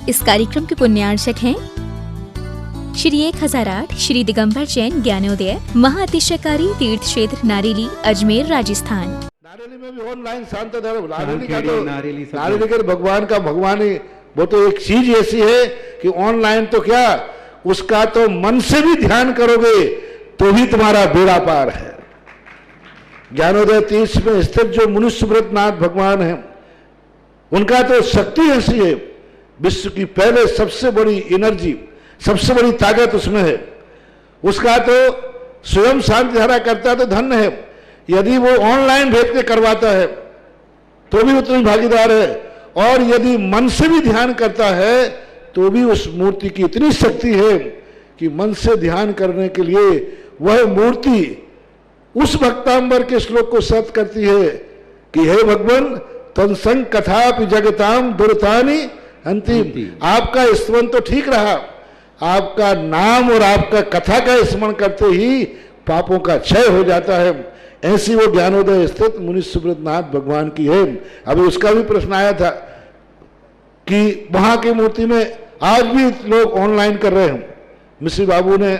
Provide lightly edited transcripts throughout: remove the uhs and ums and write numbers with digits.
इस कार्यक्रम के पुण्यार्चक हैं श्री 1008 श्री दिगंबर जैन ज्ञानोदय महाअतिशयकारी तीर्थ क्षेत्र नारेली अजमेर राजस्थान। नारेली में भी ऑनलाइन शांत धर्म नारेली का भगवान का भगवान ही वो तो एक चीज ऐसी है कि ऑनलाइन तो क्या उसका तो मन से भी ध्यान करोगे तो भी तुम्हारा बेड़ा पार है। ज्ञानोदय तीर्थ में स्थित जो मुनि सुब्रतनाथ भगवान है उनका तो शक्ति ऐसी है, विश्व की पहले सबसे बड़ी एनर्जी सबसे बड़ी ताकत उसमें है। उसका तो स्वयं शांति धारा करता तो धन्य है, यदि वो ऑनलाइन भेज के करवाता है तो भी उतनी भागीदार है, और यदि मन से भी ध्यान करता है तो भी उस मूर्ति की इतनी शक्ति है कि मन से ध्यान करने के लिए वह मूर्ति उस भक्तांबर के श्लोक को सत्य करती है कि हे भगवान तत्संग कथापि जगताम दुर्तानि अंतिम। आपका स्मरण तो ठीक रहा, आपका नाम और आपका कथा का स्मरण करते ही पापों का क्षय हो जाता है। ऐसी वो ज्ञानोदय स्थित मुनि सुब्रतनाथ भगवान की है। अभी उसका भी प्रश्न आया था कि वहां की मूर्ति में आज भी लोग ऑनलाइन कर रहे हैं। मिश्री बाबू ने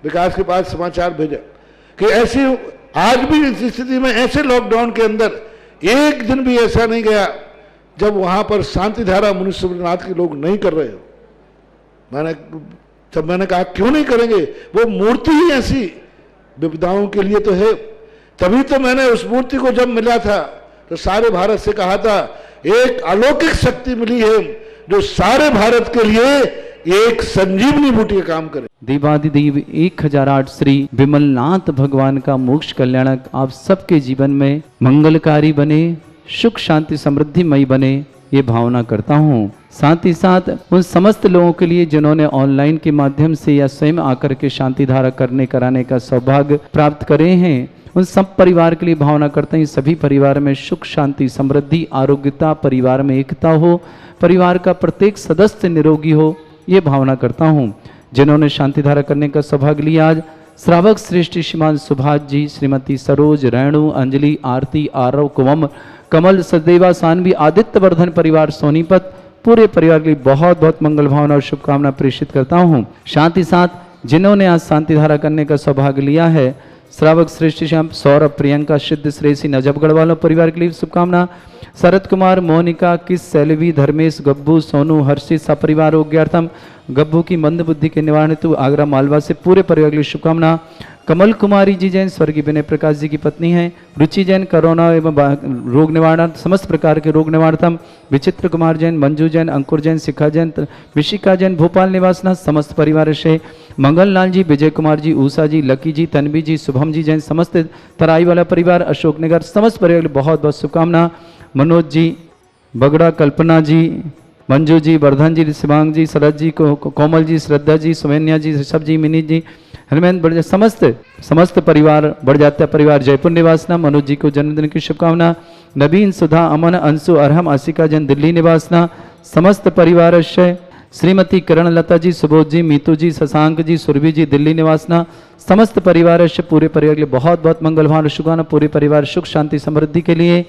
विकास के पास समाचार भेजा कि ऐसी आज भी इस स्थिति में ऐसे लॉकडाउन के अंदर एक दिन भी ऐसा नहीं गया जब वहां पर शांति धारा मुनि सुब्रतनाथ के लोग नहीं कर रहे हो। मैंने कहा क्यों नहीं करेंगे, वो मूर्ति ही ऐसी विपदाओं के लिए तो है। तभी तो मैंने उस मूर्ति को जब मिला था तो सारे भारत से कहा था एक अलौकिक शक्ति मिली है जो सारे भारत के लिए एक संजीवनी बूटी का काम करे। देवादिदेव 1008 श्री विमलनाथ भगवान का मोक्ष कल्याणक आप सबके जीवन में मंगलकारी बने, सुख शांति समृद्धिमय बने, ये भावना करता हूँ। साथ ही साथ उन समस्त लोगों के लिए जिन्होंने ऑनलाइन के माध्यम से या स्वयं आकर के शांति धारा कराने का सौभाग्य प्राप्त करे हैं, उन सब परिवार के लिए भावना करते हैं सभी परिवार में सुख शांति समृद्धि आरोग्यता, परिवार में एकता हो, परिवार का प्रत्येक सदस्य निरोगी हो, ये भावना करता हूँ। जिन्होंने शांति धारा करने का सौभाग्य लिया आज श्रावक श्रेष्ठ श्रीमान सुभाष जी, श्रीमती सरोज, रेणु, अंजलि, आरती, आरव, कुमम, कमल, सदैवा, सानवी, आदित्य वर्धन परिवार सोनीपत, पूरे परिवार के लिए बहुत बहुत मंगल भावना और शुभकामना प्रेषित करता हूँ। साथ ही साथ जिन्होंने आज शांति धारा करने का सौभाग्य लिया है श्रावक श्रेष्ठ श्याम, सौरभ, प्रियंका, सिद्ध, श्रेयसी, नजफगढ़ वालों परिवार के लिए शुभकामना। शरद कुमार, मोनिका, किस, सैलवी, धर्मेश, गब्बू, सोनू, हर्षित सपरिवार योग्यार्थम, गब्बू की मंद बुद्धि के निवारण हेतु आगरा मालवा से पूरे परिवार के लिए शुभकामना। कमल कुमारी जी जैन स्वर्गीय विनय प्रकाश जी की पत्नी हैं। रुचि जैन कोरोना एवं रोग निवारण समस्त प्रकार के रोग निवारणार्थम। विचित्र कुमार जैन, मंजू जैन, अंकुर जैन, शिखा जैन, विशिका जैन भोपाल निवासना समस्त परिवार से। मंगल लाल जी, विजय कुमार जी, ऊषा जी, लकी जी, तन्वी जी, शुभम जी जैन समस्त तराई वाला परिवार, अशोकनगर समस्त परिवार बहुत बहुत शुभकामना। मनोज जी, बगड़ा, कल्पना जी, मंजू जी, वर्धन जी, शिवांग जी, शरद जी, कोमल जी, श्रद्धा जी, सुमेन्या जी, ऋषभ जी, मिनी जी, हनुमंत बड़ समस्त परिवार बड़जात्या परिवार जयपुर निवासना। मनोज जी को जन्मदिन की शुभकामना। नवीन, सुधा, अमन, अंशु, अरहम, आशिका जैन दिल्ली निवासना समस्त परिवार से। श्रीमती किरण लता जी, सुबोध जी, मीतू जी, शशांक जी, सुरभि जी दिल्ली निवासना समस्त परिवार से पूरे परिवार के लिए बहुत बहुत मंगल भावना शुभकामना। पूरे परिवार सुख शांति समृद्धि के लिए।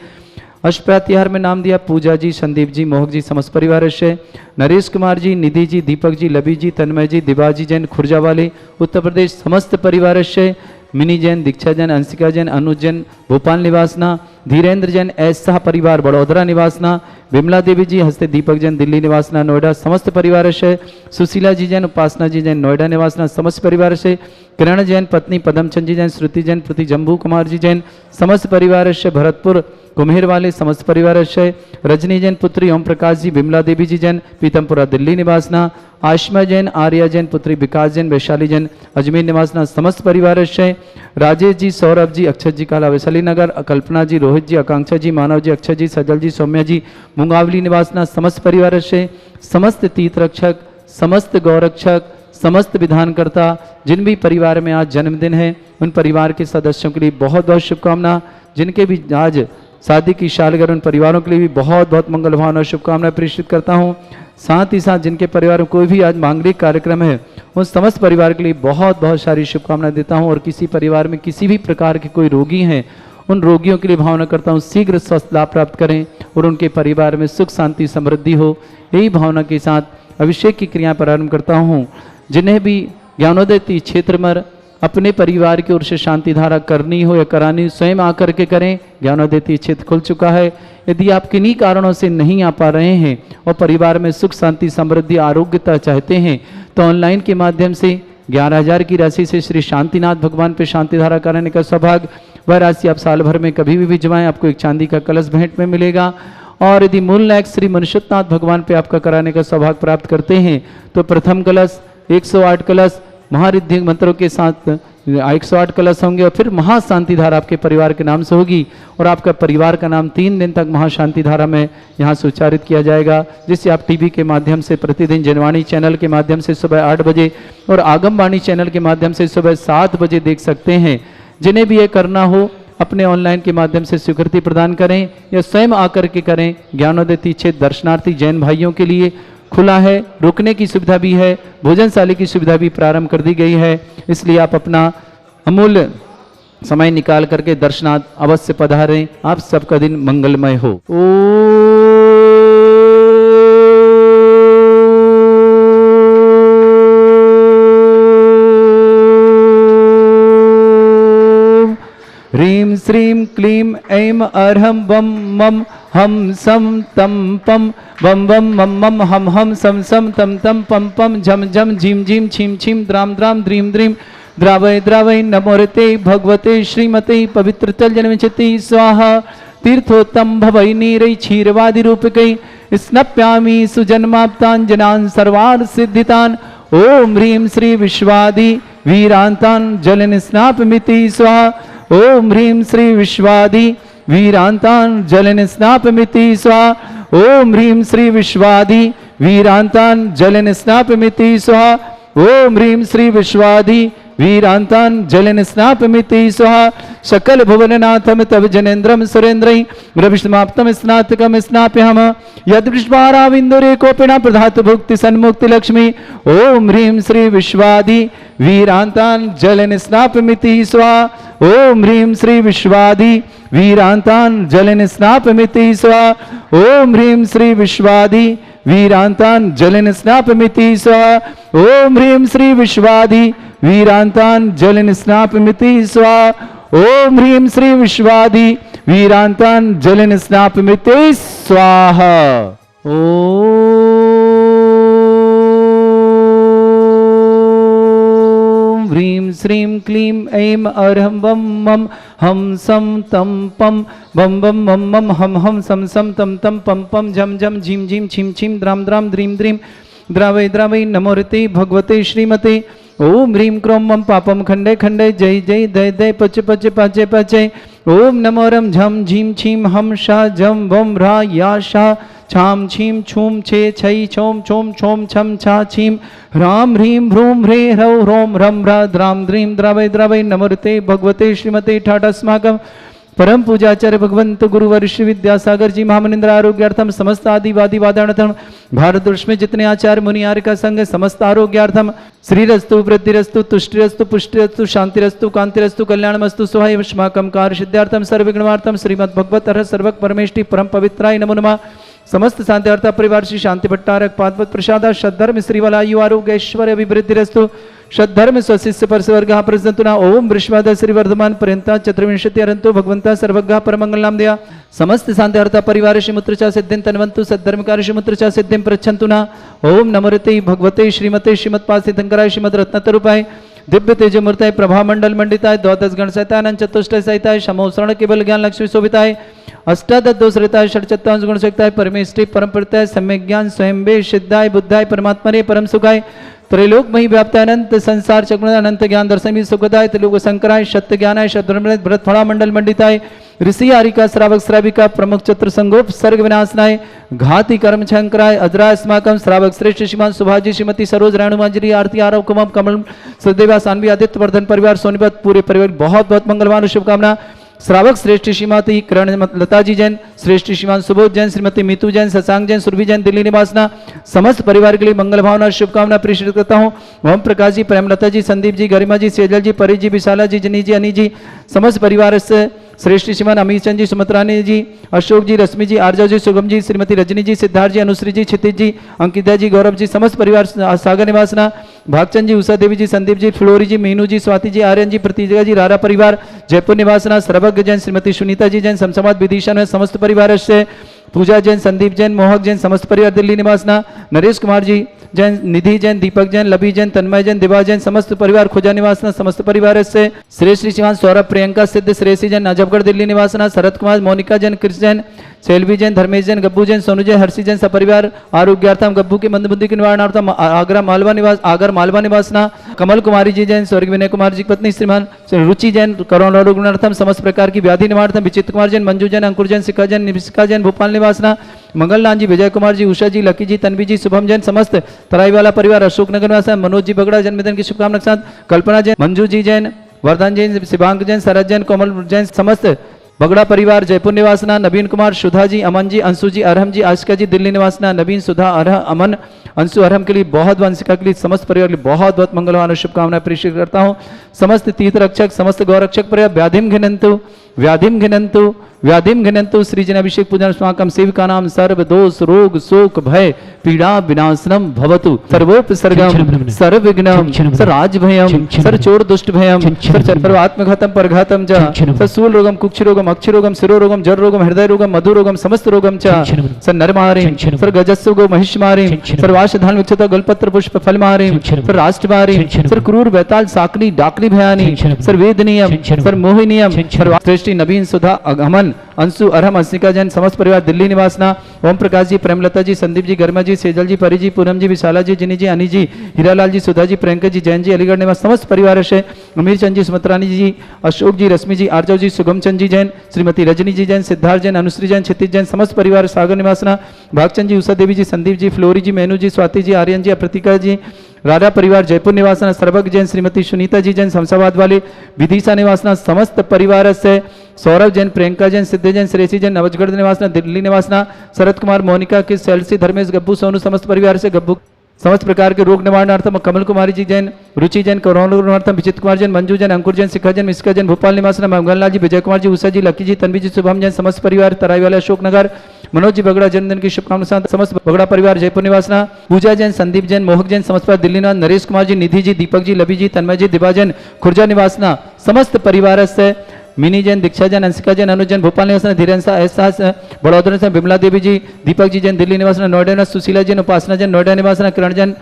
अष्टप्रतिहार में नाम दिया पूजा जी, संदीप जी, मोहक जी समस्त परिवार से। नरेश कुमार जी, निधि जी, दीपक जी, लबी जी, तन्मय जी, दिवाजी जैन खुर्जा वाले उत्तर प्रदेश समस्त परिवार से। मिनी जैन, दीक्षा जैन, अंशिका जैन, अनुज जैन भोपाल निवासना। धीरेन्द्र जैन, एस शाह परिवार बड़ौदरा निवासना। विमला देवी जी, हस्ते दीपक जैन दिल्ली निवासना नोएडा समस्त परिवार से। सुशीला जी जैन, उपासना जी जैन नोएडा निवासना समस्त परिवार से। किरण जैन पत्नी पदमचंद जी जैन, श्रुति जैन प्रति जम्बू कुमार जी जैन समस्त परिवार से। भरतपुर कुम्हेर वाले समस्त परिवार से। रजनी जैन पुत्री ओम प्रकाश जी, विमला देवी जी जैन पीतमपुरा दिल्ली निवासना। आशमा जैन, आर्या जैन पुत्री विकास जैन, वैशाली जैन अजमेर निवासना समस्त परिवार से। राजेश जी, सौरभ जी, अक्षत जी काला वैशाली नगर। कल्पना जी, रोहित जी, आकांक्षा जी, मानव जी, अक्षय जी, सजल जी, सौम्या जी मुंगावली निवासना समस्त परिवार से। समस्त तीर्थ रक्षक, समस्त गौरक्षक, समस्त विधानकर्ता जिन भी परिवार में आज जन्मदिन है उन परिवार के सदस्यों के लिए बहुत बहुत शुभकामना। जिनके भी आज शादी की सालगिरह उन परिवारों के लिए भी बहुत बहुत मंगल भावना और शुभकामनाएं प्रेषित करता हूँ। साथ ही साथ जिनके परिवार में कोई भी आज मांगलिक कार्यक्रम है उन समस्त परिवार के लिए बहुत बहुत सारी शुभकामनाएं देता हूँ। और किसी परिवार में किसी भी प्रकार के कोई रोगी हैं उन रोगियों के लिए भावना करता हूँ शीघ्र स्वस्थ लाभ प्राप्त करें और उनके परिवार में सुख शांति समृद्धि हो। यही भावना के साथ अभिषेक की क्रिया प्रारंभ करता हूँ। जिन्हें भी ज्ञानोदय तीर्थ क्षेत्र में अपने परिवार की ओर से शांति धारा करनी हो या करानी, स्वयं आकर के करें। ज्ञानोदय तीर्थ क्षेत्र खुल चुका है। यदि आप किन्हीं कारणों से नहीं आ पा रहे हैं और परिवार में सुख शांति समृद्धि आरोग्यता चाहते हैं तो ऑनलाइन के माध्यम से 11,000 की राशि से श्री शांतिनाथ भगवान पे शांति धारा कराने का सौभाग्य, वह राशि आप साल भर में कभी भी भिजवाएं, आपको एक चांदी का कलश भेंट में मिलेगा। और यदि मूल नायक श्री मनुष्यनाथ भगवान पे आपका कराने का सौभाग्य प्राप्त करते हैं तो प्रथम कलश 108 कलश महारिद्धि मंत्रों के साथ 108 कलश होंगे और फिर महाशांति धारा आपके परिवार के नाम से होगी और आपका परिवार का नाम 3 दिन तक महाशांति धारा में यहाँ से उच्चारित किया जाएगा, जिससे आप टीवी के माध्यम से प्रतिदिन जनवाणी चैनल के माध्यम से सुबह 8 बजे और आगमवाणी चैनल के माध्यम से सुबह 7 बजे देख सकते हैं। जिन्हें भी ये करना हो अपने ऑनलाइन के माध्यम से स्वीकृति प्रदान करें या स्वयं आकर के करें। ज्ञानोदय तीर्थ क्षेत्र दर्शनार्थी जैन भाइयों के लिए खुला है, रुकने की सुविधा भी है, भोजनशाला की सुविधा भी प्रारंभ कर दी गई है। इसलिए आप अपना अमूल्य समय निकाल करके दर्शनार्थ अवश्य पधारें। आप सबका दिन मंगलमय हो। ह्रीं श्रीं क्लीं ऐं अर्हं बम मम हम सम तम पम बम बम मम मम हम हम सम सम तम तम पम पम झम झम झीम झीम छीम छीम द्राम द्राम द्रीम द्रीम द्रावय द्रावय नमोरते भगवते श्रीमते पवित्र तल जन्मचति स्वाहा। तीर्थोत्तम भवै नीरै क्षीरवादि रूपकै स्नप्यामि सुजन्माप्ताञ्जनान् सर्वान् सिद्धितान्। ओम ह्रीं श्री विश्वादि वीरान्तान् जलन स्नापमिति स्वाहा। ओम ह्रीं श्री विश्वादि वीरान्तान् जलन स्नापमिति स्वाहा। ओम ह्रीं श्री विश्वादि वीरान्तान् जलन स्नापमिति स्वाहा। ओम ह्रीं श्री विश्वादि वीरान्तान् जलन स्नापमिति स्वाहा। सकल भुवननाथम तव जनेन्द्रम सुरेन्द्रै रविष्माप्तम स्नातकम स्नाप्यहम यद्विष्वाराविन्दुरे कोपिना प्रधातु भुक्ति सन्मुक्ति लक्ष्मी। ओम ह्रीं श्री विश्वादि वीरान्तान् जलन स्नापमिति स्वाहा। ओम ह्रीं श्री विश्वादि वीरान्तान् जलन स्नापमिति स्वाहा। ओम ह्रीं श्री विश्वादि वीरान्तान् जलन स्नापमिति स्वाहा। ओम ह्रीं श्री विश्वादि वीरान्तान् जलन स्नापमिति स्वाहा। ओम ह्रीं श्री विश्वादि वीरान्तान् जलन स्नापमिति स्वाहा। ओम ह्रीं श्रीं क्लीं ऐं अर्हं बम मम हम सम तम पम बम बम मम मम हम हम सम सम तम तम पम पम झम झम झीम झीम छीम छीम द्राम द्राम द्रीम द्रीम द्रावय द्रावय नमोरते भगवते श्रीमते। ओम ह्रीं क्रों मम पापम खंडे खंडे जय जय दय दय पच पच पाचे पाचे। ओम नमो रम झम झीम छीम हम शा झम वम रा या शा छाम छीम छूम छे छई छोम छोम छोम छम छा छीम राम ह्रीं भ्रूम ह्रे ह्रौ ह्रोम रम रा द्राम द्रीम द्रावय द्रावय नमोरते भगवते श्रीमते ठाटस्माकम परम पूजाचार्य भगवंत गुरुवर श्री विद्यासागर जी महामनिंद्र आरोग्यार्थम समस्त आदिवादी वादार्थम भारतवर्ष में जितने आचार्य मुनियार का संघ समस्त आरोग्यार्थम श्रीरस्तु वृद्धिरस्तु तुष्टिरस्तु पुष्टिरस्तु शांतिरस्तु कांतिरस्तु कल्याणमस्तु स्वाहा युष्माकम कार्य सिद्धार्थम सर्वगुणार्थम श्रीमद् भगवत हर सर्वक परमेष्टि परम पवित्राय नमो नमः। समस्त शांतिर्थ परिवार श्री शांति भट्टारक पादवत प्रसाद सद्धर्म श्रीवलायु आरोग्य ऐश्वर्य अभिवृद्धिरस्तु सद्धर्म स्वशिष्य परस्वर्ग प्रसन्तुना। ओम वृषभाद श्रीवर्धमान पर्यंता चतुर्विंशति अरंतो भगवंता सर्वज्ञ परमंगल नाम दया समस्त शांतिर्थ परिवार श्रीमुत्र च सिद्धिं तन्वन्तु सद्धर्मकार श्रीमुत्र च सिद्धिं प्रच्छन्तुना। ओम नमोरते भगवते श्रीमते श्रीमत्पासितंकराय श्रीमद रत्नतरूपाय दिव्य तेजमूर्ताय प्रभामंडल मंडिताय द्वादश गण सहिताय चतुष्टय सहिताय समोसरण केवल ज्ञान लक्ष्मी शोभिताय अष्टादश दोषरिताय षट्चत्वांश गुण सहिताय परमेष्टि परम प्रत्यय सम्यक ज्ञान स्वयं वे सिद्धाय बुद्धाय परमात्मने परम सुखाय त्रैलोक मही व्याप्त अनंत संसार चक्र अनंत ज्ञान दर्शमी सुखदाय त्रिलोक शंकराय सत्य ज्ञानाय शब्द भरत फड़ा मंडल मंडिताय ऋषि आरिका श्रावक श्राविका प्रमुख चतुर संगोप सर्ग विनाशनाय घाति कर्म शंकराय अजराय स्माकम श्रावक श्रेष्ठ श्रीमान सुभाजी श्रीमती सरोज रेणुमांजरी आरती आरव कुमाम कमल सदेवा सानवी आदित्य वर्धन परिवार सोनीपत पूरे परिवार बहुत बहुत मंगलवान शुभकामना। श्रावक श्रेष्ठ श्रीमती किरण लता जी जैन, श्रेष्ठ श्रीमान सुबोध जैन, श्रीमती मीतू जैन, शशांक जैन, सुरभि जैन, दिल्ली निवासना समस्त परिवार के लिए मंगल भावना शुभकामना प्रेषित करता हूँ। ओम प्रकाश जी, प्रेमलता जी, संदीप जी, गरिमा जी, सेजल जी, परी जी, विशाला जी, जनी जी, अनी जी, समस्त परिवार से श्रेष्ठ श्रीमान अमित चंद जी, सुमत्रानी जी, अशोक जी, रश्मि जी, आर्जा जी, शुभम जी, श्रीमती रजनी जी, सिद्धार्थ जी, अनुश्री जी, क्षितिज जी, अंकिता जी, गौरव जी, समस्त परिवार सागर निवासना, भागचंद जी, उषा देवी जी, संदीप जी, फ्लोरी जी, मीनू जी, स्वाति जी, आर्यन जी, प्रतिजा जी, रारा परिवार जयपुर निवासना, सर्वज्ञ जैन, श्रीमती सुनीता जी जैन, समसमाज विदिशा में समस्त परिवार से, पूजा जैन, संदीप जैन, मोहक जैन, समस्त परिवार दिल्ली निवासना, नरेश कुमार जी जैन, निधि जैन, दीपक जैन, लबी जैन, तन्मय जैन, दिवा जैन, समस्त परिवार खुजा निवासना, समस्त परिवार से, श्री श्री श्रीमान सौरभ, प्रियंका, सिद्ध, श्रेयसी जैन, नजफगढ़ दिल्ली निवासना, शरद कुमार, मोनिका जैन, कृष्ण जैन, सेल्वी जैन, धर्मेश जैन, गब्बू जैन, सोनू जैन, हर्षी जैन, सपरिवार आरोग्यार्थम, गब्बू की मंदबुद्धि के निवारणार्थम, आगरा मालवा निवासना, कमल कुमारी जी जैन, स्वर्गीय विनय कुमार जी पत्नी श्रीमान रुचि जैन, करोना रोगनार्थम, समस्त प्रकार की व्याधि निवारणार्थम, विचित्र कुमार जैन, मंजू जैन, अंकुर जैन, शिखा जैन, निविष्का जैन, भोपाल निवासना, मंगललाल जी, विजय कुमार जी, उषा जी, लकी जी, तन्वी जी, शुभम जैन, समस्त तराईवाला परिवार अशोकनगर निवासन, मनोज जी बगड़ा जन्मदिन की शुभकामना के साथ, कल्पना जैन, मंजू जी जैन, वर्धन जैन, शिवांक जैन, शरद जैन, कोमल जैन, समस्त बगड़ा परिवार जयपुर निवासना, नवीन कुमार, सुधा जी, अमन जी, अंशु जी, अरहम जी, आशिका जी दिल्ली निवासना, नवीन, सुधा, अरह, अमन, अंशु, अरहम के लिए बहुत वंशिका के लिए समस्त परिवार के लिए बहुत बहुत मंगलवान और शुभकामनाएं प्रेषित करता हूँ। समस्त तीर्थ रक्षक, समस्त गौरक्षक परिवार व्याधिम घिनंतु, व्याधिम घिनंतु, व्याधिम घिनंतु, श्री जन अभिषेक पूजन स्वाकम सेविका नाम सर्व दोष रोग शोक भय पीड़ा विनाशनम भवतु, सर्वोपसर्गम सर्वविघ्नम सर्वराजभयम सर्वचोर दुष्ट भयम सर्वात्मघातम परघातम च सर्वशूल रोगम कुक्ष रोगम अक्ष रोगम शिरो रोगम जर रोगम हृदय रोगम मधु रोगम समस्त रोगम च सर्वनरमारिं सर्वगजस्सु गो महिषमारिं सर्वाशधान विक्षत गलपत्र पुष्प फलमारिं सर्वराष्ट्रमारिं सर्वक्रूर वैताल साकनी डाकनी भयानी सर्ववेदनीयम सर्वमोहिनीयम सर्वश्रेष्ठी नवीन सुधा अगमन अंशु अरहम अंशिका जैन, समस्त परिवार दिल्ली निवासना, ओम प्रकाश जी, प्रेमलता जी, संदीप जी, गर्मा जी, सेजल जी, परी जी, पूनम जी, विशाला जी, जिनी जी, अनी जी, हीरालाल जी, सुधा जी, प्रियंका जी, जैन जी, अलीगढ़ निवास समस्त परिवार से, अमीर चंद जी, सुमत्रानी जी, अशोक जी, रश्मि जी, आर्जव जी, सुगम चंद जी जैन, श्रीमती रजनी जी जैन, सिद्धार्थ जैन, अनुश्री जैन, क्षितिज जैन, समस्त परिवार सागर निवासना, भागचंद जी, उषा देवी जी, संदीप जी, फ्लोरी जी, मेनू जी, स्वाति जी, आर्यन जी, अप्रतिका जी, राधा परिवार जयपुर निवासना, सर्वज्ञ जैन, श्रीमती सुनीता जी जैन, शमशाबाद वाले विदिशा निवासना, समस्त परिवार से, सौरभ जैन, प्रियंका जैन, सिद्धि जैन, श्रेयसी जैन, नवजगढ़ निवासना, दिल्ली निवासना, शरद कुमार, मोनिका की सेल्सी, धर्मेश, गब्बू, सोनू, समस्त परिवार से, गब्बू समस्त प्रकार के रोग निवारणार्थम, कमल कुमारी जी जैन, रुचि जैन, कोरोना निवारणार्थम, विचित्र कुमार जैन, मंजू जैन, अंकुर जैन, शिखा जैन, मिश्का जैन, भोपाल निवासना, मंगललाल जी, विजय कुमार जी, उषा जी, लकी जी, तन्वी जी, शुभम जैन, समस्त परिवार तराईवाला अशोकनगर, मनोज जी बगड़ा जन्मदिन की शुभकामना साथ, समस्त बगड़ा परिवार जयपुर निवासना, पूजा जैन, संदीप जैन, मोहक जैन, समस्त परिवार दिल्ली निवास, नरेश कुमार जी, निधि जी, दीपक जी, लबी जी, तन्मय जी, दिवा जैन, खुर्जा निवासना, समस्त परिवार से, मिनी जैन, दीक्षा जैन, अंशिका जैन, अनुज जैन, भोपाल निवासना, धीरेन्द्र एहसास बड़ौदा से, बिमला देवी जी, दीपक जी जैन, दिल्ली निवासना, नोएडा निवास, सुशीला जैन, उपासना जैन, नोएडा निवासना, किरण जैन,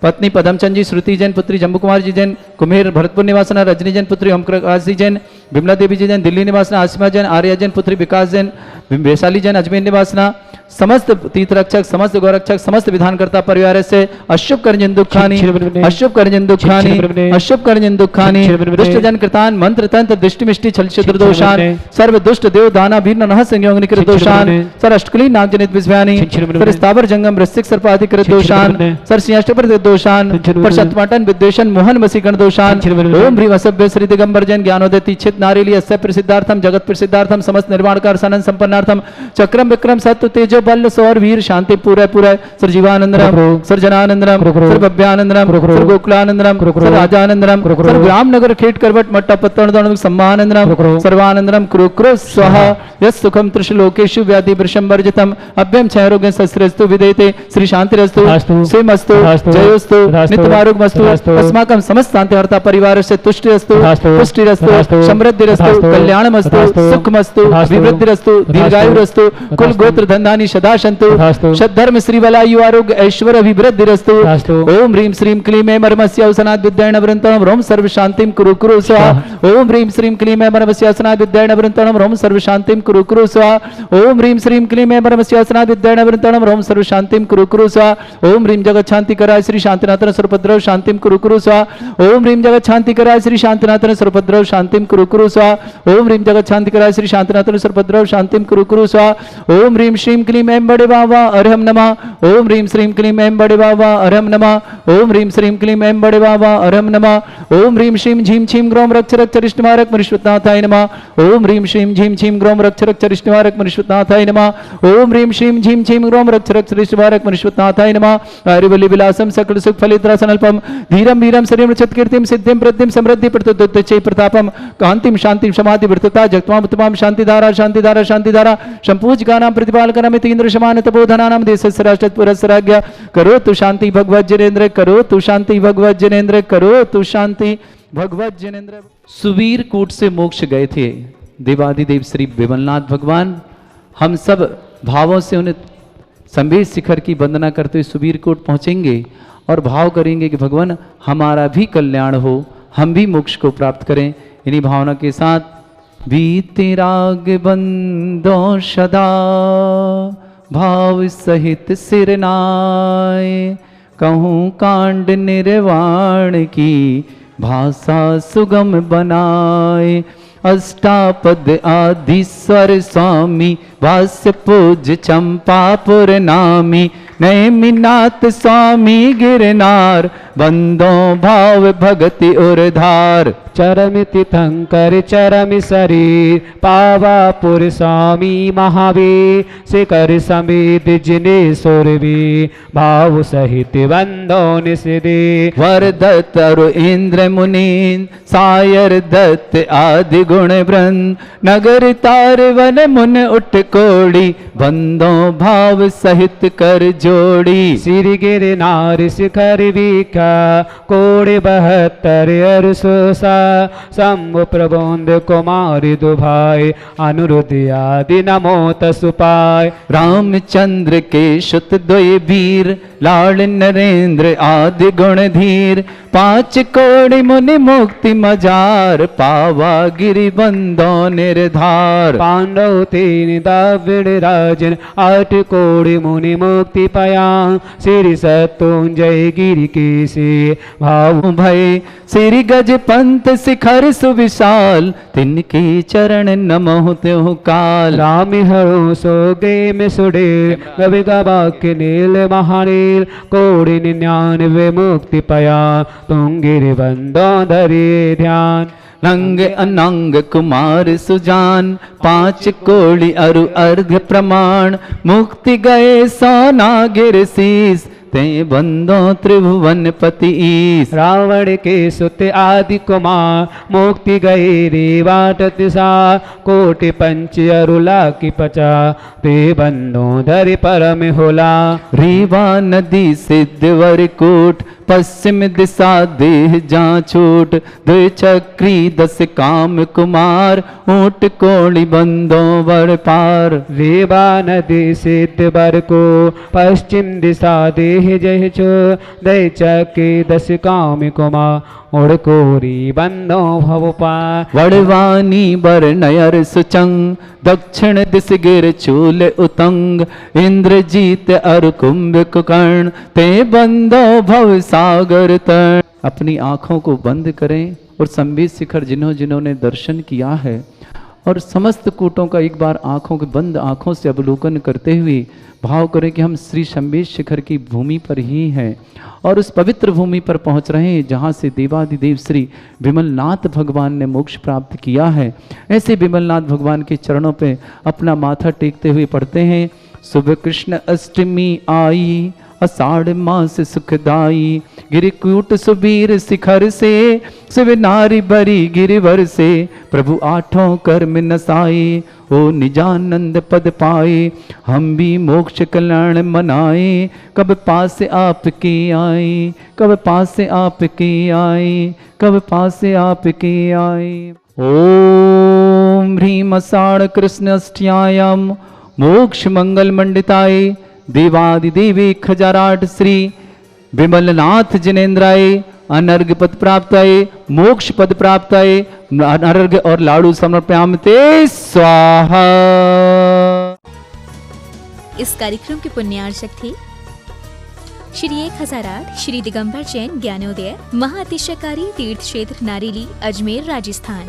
पत्नी पदमचंद जी, श्रुति जैन, पुत्री जम्बू कुमार जी जैन, कुमेर भरतपुर निवासना, रजनी जैन, पुत्री ओमप्रकाश जी जैन, बिमला देवी जी जैन, दिल्ली निवासना, आसिमा जैन, आर्या जैन, पुत्री विकास जैन, वैशाली जैन, अजमेर निवासना, समस्त तीर्थ रक्षक, समस्त गौरक्षक, समस्त विधानकर्ता परिवार से, अशुभ कर्जन दुखानी, अशुभ कर्जन दुखानी, अशुभ कर्जन दुखानी, दुष्ट जन कृतान मंत्र तंत्र दृष्टि मिष्टि छल छिद्र दोषान, सर्व दुष्ट देव दाना वीर नरह संयोग निकृत दोषान, सर अष्टकली नाग जनित विस्व्यानी, सर स्थावर जंगम वृश्चिक सर्पादि कृत दोषान, सर सिंहाष्टपर दोषान, पर शतमाटन विद्वेषण मोहन वसीकरण दोषान, ओम ह्रीं असभ्य श्री दिगंबर जैन ज्ञानोदय तीक्षित नारेली अस्य प्रसिद्धार्थम जगत प्रसिद्धार्थम समस्त निर्माणकार सनन संपन्नार्थम चक्रम विक्रम सत्य तेजो बल सौर वीर शांति पूरे पूरे सर जीवानंदरम सर जनानंदरम सर भव्यानंदरम सर गोकुलानंदरम सर राजानंदरम सर ग्राम नगर खेट करवट मट्टा पत्तन सम्मानंदरम सर्वानंदरम कुरु कुरु स्वाहा यस् सुखम त्रिशलोकेषु व्याधि वृषंवर्जितम अभ्यम क्षयरोग्य शस्त्रस्तु विदेते श्री शांतिरस्तु सेमस्तु जयोस्तु नित्यमारोग्यमस्तु अस्माकं समस्त शांतिहर्ता परिवार से तुष्टिरस्तु पुष्टिरस्तु समृद्धिरस्तु कल्याणमस्तु सुखमस्तु विवृद्धिरस्तु दीर्घायुरस्तु कुल गोत्र धन्धानि सदा सन्तु सद्धर्म श्रीवलायु आरोग्य ऐश्वर्य अभिवृद्धिरस्तु ओम ह्रीं श्रीं क्लीं ऐं मर्मस्य औसनात् विद्यायण वृन्तणं रोम सर्व शांतिं कुरु कुरु स्वाहा ओम ह्रीं श्रीं क्लीं ऐं मर्मस्य औसनात् विद्यायण वृन्तणं रोम सर्व शांतिं कुरु कुरु स्वाहा ओम ह्रीं श्रीं क्लीं ऐं मर्मस्य औसनात् विद्यायण वृन्तणं रोम सर्व शांतिं कुरु कुरु स्वाहा ओम ह्रीं जगत शांति कराय श्री शांतिनाथन सर्वभद्रव शांतिं कुरु कुरु स्वाहा ओम ह्रीं जगत शांति कराय श्री शांतिनाथन सर्वभद्रव शांतिं कुरु कुरु स्वाहा ओम ह्रीं जगत शांति कराय श्री शांतिनाथन सर्वभद्रव शांतिं कुरु कुरु स्वाहा ओम ह्रीं श्रीं क्लीम ऐं बड़े बाबा अरहम नमः। ओम ह्रीं श्रीं क्लीम ऐं बड़े बाबा अरहम नमः। ओम ह्रीं श्रीं क्लीम ऐं बड़े बाबा अरहम नमः। ओम ह्रीं श्रीं झीं छीं ग्रोम रक्ष रक्ष चरिष्टमारक मनुष्यनाथाय नमः। ओम ह्रीं श्रीं झीं छीं ग्रोम रक्ष रक्ष चरिष्टमारक मनुष्यनाथाय नमः। ओम ह्रीं श्रीं झीं छीं ग्रोम रक्ष रक्ष चरिष्टमारक मनुष्यनाथाय नमः। हरिवल्ली विलासम सकल सुख फलित्रासनल्पम धीरम वीरम शरीरम कीर्तिम सिद्धिम प्रद्धिम समृद्धि प्रतुच्चै प्रतापम कांतिम शांतिम समाधि वृतता जगत्वाम उत्तमाम शांतिधारा शांतिधारा शांतिधारा संपूजकानां प्रतिपालकनामिति इंद्र समान तपोधनानां देशस्य राष्ट्रपुरस्सराज्ञा करो तु शांति भगवत जनेन्द्र करो तु शांति भगवत जनेन्द्र करो तु शांति भगवत जनेन्द्र। सुबीर कूट से मोक्ष गए थे देवाधिदेव श्री विमलनाथ भगवान। हम सब भावों से उन्हें संवेद शिखर की वंदना करते हुए सुबीर कोट पहुंचेंगे और भाव करेंगे कि भगवान हमारा भी कल्याण हो, हम भी मोक्ष को प्राप्त करें। इन्हीं भावना के साथ बीते राग बंदो सदा भाव सहित सिरनाए कहूँ कांड निर्वाण की भाषा सुगम बनाए। अष्टापद आदि स्वर स्वामी भाष्य पूज चंपापुर नामी नैमिनाथ स्वामी गिरनार बंदों भाव भगति उर्धार। चरमिति थंकर चरमि शरीर पावापुर स्वामी महावीर शिखर समेत जिने सुरवीर भाव सहित बंदो निषदे। वरदत्त अरु इंद्र मुनीन सायर दत्त आदि गुण वृंद नगर तार वन मुन उठ कोड़ी बंदों भाव सहित कर जोड़ी। श्री गिरनार शिखर विख्या कोड़ि 72 अरसोसा शंभु प्रबोध कुमारी दुभाई अनुरुद्ध आदि नमो तसुपाय। रामचंद्र के सुत द्वय वीर लाल नरेंद्र आदि गुण धीर 5 कोड़ि मुनि मुक्ति मजार पावा गिरि बंदों निर्धार। पांडव 3 दाविड़ राजन 8 कोड़ि मुनि मुक्ति पया श्री सत्युंजय गिरि के से भाव भय। श्री गज पंत शिखर सुविशाल तिनके चरण नमः त्यों काल। राम हरो सो गे में सुडे गवि गवाक्य नील महानील कोड़ि 99 मुक्ति पया तुम गिरि बंदो धरे ध्यान। नंग अनंग कुमार सुजान 5 कोड़ि अरु अर्घ प्रमाण मुक्ति गए सोना गिर शीस ते बंदों त्रिभुवन पति ईश। रावण के सुत आदि कुमार मुक्ति गए रेवाट तिसा कोटि 5 अरुला की 50 ते बंदों धरि परम होला। रीवा नदी सिद्धवर कोट पश्चिम दिशा देह जा छूट 2 चक्री 10 काम कुमार ऊंट कोड़ि बंदों वर पार। रेवा नदी सिद्ध बर को पश्चिम दिशा देह जय छो 2 चक्री 10 काम कुमार उड़ कोरी बंदों भव पार। वड़वानी बर नयर सुचंग दक्षिण दिश गिर चूल उतंग इंद्रजीत अरु कुंभ कुकर्ण ते बंदो भव सागर तरण। अपनी आंखों को बंद करें और संवेद शिखर जिन्होंने दर्शन किया है और समस्त कूटों का एक बार आंखों के बंद आंखों से अवलोकन करते हुए भाव करें कि हम श्री संवेद शिखर की भूमि पर ही हैं और उस पवित्र भूमि पर पहुंच रहे हैं जहां से देवाधिदेव श्री विमलनाथ भगवान ने मोक्ष प्राप्त किया है। ऐसे विमलनाथ भगवान के चरणों पे अपना माथा टेकते हुए पढ़ते हैं। सुबह कृष्ण अष्टमी आई आषाढ़ मास सुखदाई गिरिकूट सुबीर शिखर से शिव नारी बरी गिरिवर से प्रभु 8 कर्म नसाए ओ निजानंद पद पाए हम भी मोक्ष कल्याण मनाए कब पास आपके आए कब पास आपके आए कब पास आपके आए। ओम ह्रीम आषाढ़ कृष्ण अष्टयाम मोक्ष मंगल मंडिताय देवादिदेव 1008 श्री विमलनाथ जिनेन्द्राय अनर्घ पद प्राप्ताय मोक्ष पद प्राप्ताय अनर्घ और लाडू समर्पयामते स्वाहा। इस कार्यक्रम के पुण्यार्चक थे श्री 1008 श्री दिगंबर जैन ज्ञानोदय महाअतिशयकारी तीर्थ क्षेत्र नारेली अजमेर राजस्थान।